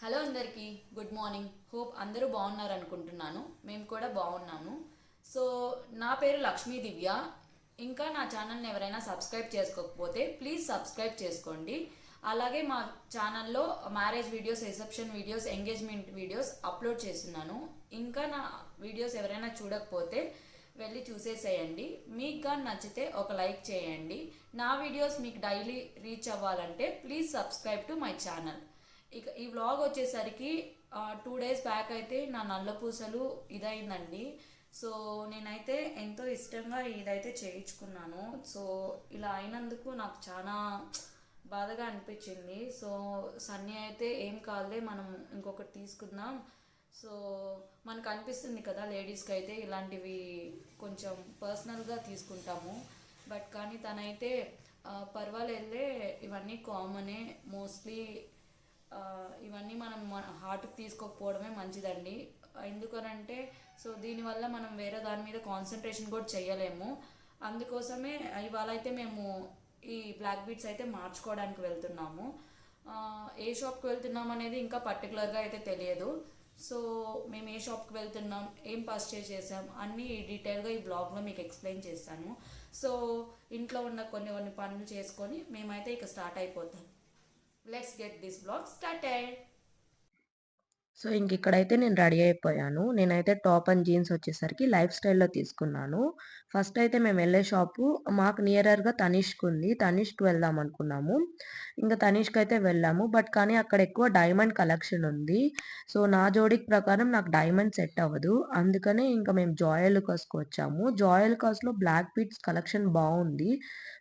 Hello అందరికీ good morning. Hope అందరూ బాగున్నారు అనుకుంటున్నాను. మేము కూడా బాగున్నాము. సో నా పేరు లక్ష్మీ దివ్య. ఇంకా నా ఛానల్ని ఎవరైనా సబ్స్క్రైబ్ చేసుకోకపోతే ప్లీజ్ సబ్స్క్రైబ్ చేసుకోండి. అలాగే మా ఛానల్లో marriage videos, reception videos, engagement videos upload చేస్తున్నాను. ఇంకా నా వీడియోస్ ఎవరైనా చూడకపోతే వెళ్ళి చూసేసేయండి. మీకు కానీ నచ్చితే ఒక లైక్ చేయండి. నా వీడియోస్ మీకు డైలీ రీచ్ అవ్వాలంటే please subscribe to my channel. ఇక ఈ వ్లాగ్ వచ్చేసరికి 2 days బ్యాక్ అయితే నా నల్ల పూసలు ఇదైందండి. సో నేనైతే ఎంతో ఇష్టంగా ఇదైతే చేయించుకున్నాను. సో ఇలా అయినందుకు నాకు చాలా బాధగా అనిపించింది. సో సన్నీ అయితే ఏం కాదులే, మనం ఇంకొకటి తీసుకుందాం. సో మనకు అనిపిస్తుంది కదా, లేడీస్కి అయితే ఇలాంటివి కొంచెం పర్సనల్గా తీసుకుంటాము. బట్ కానీ తనైతే పర్వాలేదులే, ఇవన్నీ కామనే, మోస్ట్లీ ఇవన్నీ మనం హార్ట్కి తీసుకోకపోవడమే మంచిదండి. ఎందుకనంటే సో దీనివల్ల మనం వేరే దాని మీద కాన్సన్ట్రేషన్ కూడా చేయలేము. అందుకోసమే ఇవాళ అయితే మేము ఈ బ్లాక్ బీడ్స్ అయితే మార్చుకోవడానికి వెళ్తున్నాము. ఏ షాప్కి వెళ్తున్నాం అనేది ఇంకా పర్టికులర్గా అయితే తెలియదు. సో మేము ఏ షాప్కి వెళ్తున్నాం, ఏం పర్చేస్ చేసాం అన్నీ డీటెయిల్గా ఈ బ్లాగ్లో మీకు ఎక్స్ప్లెయిన్ చేస్తాను. సో ఇంట్లో ఉన్న కొన్ని కొన్ని పనులు చేసుకొని మేమైతే ఇక స్టార్ట్ అయిపోతాం. Let's get this vlog started. So ఇక్కడైతే నేను రెడీ అయిపోయాను. నేనైతే టాప్ అండ్ జీన్స్ వచ్చేసరికి లైఫ్ స్టైల్‌లో తీసుకున్నాను. ఫస్ట్ అయితే మేము వెళ్ళే షాపు మాకు నియరర్‌గా తనిష్క్ ఉంది. తనిష్క్‌కి వెళ్దాం అనుకున్నాము. ఇంకా తనిష్క్ అయితే వెళ్ళాము. బట్ కానీ అక్కడ ఎక్కువ డైమండ్ కలెక్షన్ ఉంది. సో నా జోడికి ప్రకారం నాకు డైమండ్ సెట్ అవ్వదు. అందుకనే ఇంకా మేము జాయలుకాస్‌కి వచ్చాము. జాయలుకాస్‌లో బ్లాక్ బీడ్స్ కలెక్షన్ బావుంది.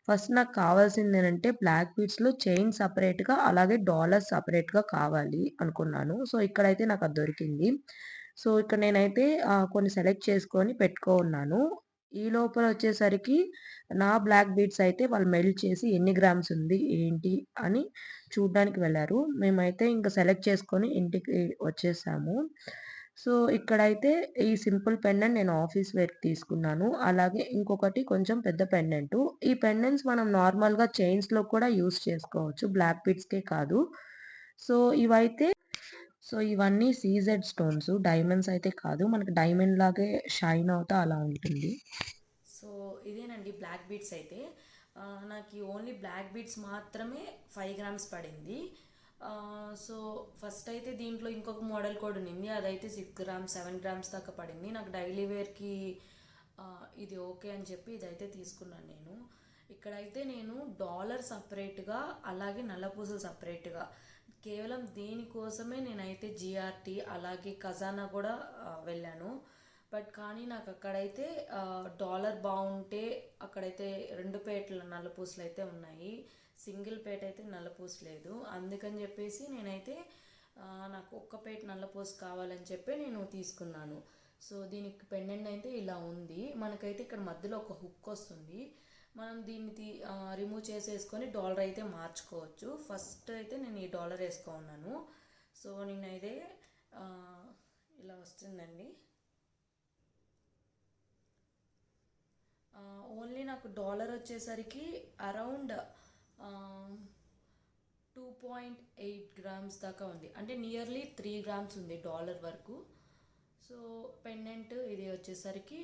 ఫస్ట్ నాకు కావాల్సింది ఏంటంటే బ్లాక్ బీడ్స్‌లో చైన్ సెపరేట్‌గా అలాగే డాలర్స్ సెపరేట్‌గా కావాలి అనుకున్నాను. సో ఇక్కడైతే నాకు అది దొరికింది. సో ఇక్కడ నేనైతే కొన్ని సెలెక్ట్ చేసుకొని పెట్టుకున్నాను. ఈ లోపల వచ్చేసరికి నా బ్లాక్ బీడ్స్ అయితే వాళ్ళు మెల్ట్ చేసి ఎన్ని గ్రామ్స్ ఉంది ఏంటి అని చూడ్డానికి వెళ్లారు. మేమైతే ఇంకా సెలెక్ట్ చేసుకొని ఇంటికి వచ్చేసాము. సో ఇక్కడైతే ఈ సింపుల్ పెండెంట్ నేను ఆఫీస్ వేర్‌కి తీసుకున్నాను. అలాగే ఇంకొకటి కొంచెం పెద్ద పెండెంటు. ఈ పెండెంట్స్ మనం నార్మల్‌గా చైన్స్‌లో కూడా యూజ్ చేసుకోవచ్చు. బ్లాక్ బీడ్స్‌కే కాదు. సో ఇవైతే సో ఇవన్నీ సీజెడ్ స్టోన్స్. డైమండ్స్ అయితే కాదు. మనకు డైమండ్ లాగే షైన్ అవుతా అలా ఉంటుంది. సో ఇదేనండి బ్లాక్ బీడ్స్ అయితే. నాకు ఓన్లీ బ్లాక్ బీడ్స్ మాత్రమే 5 grams పడింది. సో ఫస్ట్ అయితే దీంట్లో ఇంకొక మోడల్ కూడా ఉంది, అదైతే 6 grams 7 grams దాకా పడింది. నాకు డైలీ వేర్కి ఇది ఓకే అని చెప్పి ఇదైతే తీసుకున్నాను నేను. ఇక్కడైతే నేను డాలర్ సపరేట్గా అలాగే నల్లపూసలు సపరేట్గా కేవలం దీనికోసమే నేనైతే జిఆర్టీ అలాగే ఖజానా కూడా వెళ్ళాను. బట్ కానీ నాకు అక్కడైతే డాలర్ బాగుంటే అక్కడైతే 2 పేటల నల్లపూసలు అయితే ఉన్నాయి, సింగిల్ పేట అయితే నల్లపూస లేదు. అందుకని చెప్పేసి నేనైతే నాకు ఒక్క పేట నల్లపూస కావాలని చెప్పి నేను తీసుకున్నాను. సో దీనికి పెండెంట్ అయితే ఇలా ఉంది. మనకైతే ఇక్కడ మధ్యలో ఒక హుక్ వస్తుంది. మనం దీన్ని రిమూవ్ చేసేసుకొని డాలర్ అయితే మార్చుకోవచ్చు. ఫస్ట్ అయితే నేను ఈ డాలర్ వేసుకున్నాను. సో నేనైతే ఇలా వస్తుందండి. ఓన్లీ నాకు డాలర్ వచ్చేసరికి అరౌండ్ 2.8 grams దాకా ఉంది, అంటే నియర్లీ 3 grams ఉంది డాలర్ వరకు. సో పెండెంట్ ఇది వచ్చేసరికి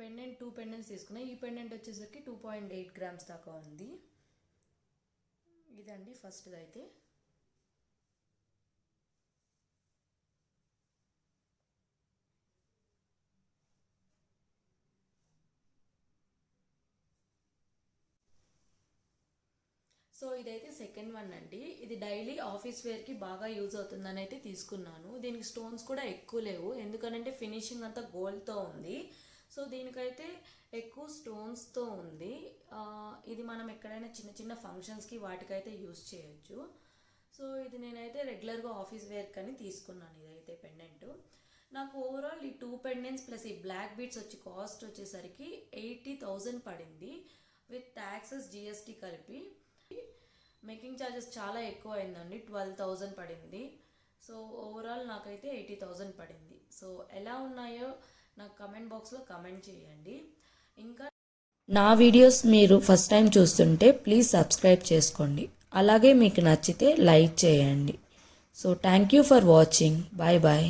పెండెంట్ 2 పెండెంట్స్ తీసుకున్నా. ఈ పెండెంట్ వచ్చేసరికి 2.8 grams దాకా ఉంది. ఇదండి ఫస్ట్ది అయితే. సో ఇదైతే సెకండ్ వన్ అండి. ఇది డైలీ ఆఫీస్ వేర్కి బాగా యూజ్ అవుతుందని అయితే తీసుకున్నాను. దీనికి స్టోన్స్ కూడా ఎక్కువ లేవు, ఎందుకనంటే ఫినిషింగ్ అంతా గోల్డ్తో ఉంది. సో దీనికైతే ఎక్కువ స్టోన్స్తో ఉంది. ఇది మనం ఎక్కడైనా చిన్న చిన్న ఫంక్షన్స్కి వాటికైతే యూజ్ చేయొచ్చు. సో ఇది నేనైతే రెగ్యులర్గా ఆఫీస్ వేర్ కానీ తీసుకున్నాను. ఇదైతే పెండెంట్ నాకు ఓవరాల్ ఈ 2 పెండెంట్స్ ప్లస్ ఈ బ్లాక్ బీడ్స్ వచ్చి కాస్ట్ వచ్చేసరికి 80,000 పడింది విత్ ట్యాక్సెస్ జిఎస్టీ కలిపి. మేకింగ్ ఛార్జెస్ చాలా ఎక్కువ అయిందండి, 12,000 పడింది. సో ఓవరాల్ నాకైతే 80,000 పడింది. సో ఎలా ఉన్నాయో నాకు కమెంట్ బాక్స్లో కమెంట్ చేయండి. ఇంకా నా వీడియోస్ మీరు ఫస్ట్ టైం చూస్తుంటే ప్లీజ్ సబ్స్క్రైబ్ చేసుకోండి. అలాగే మీకు నచ్చితే లైక్ చేయండి. So thank you for watching. Bye bye.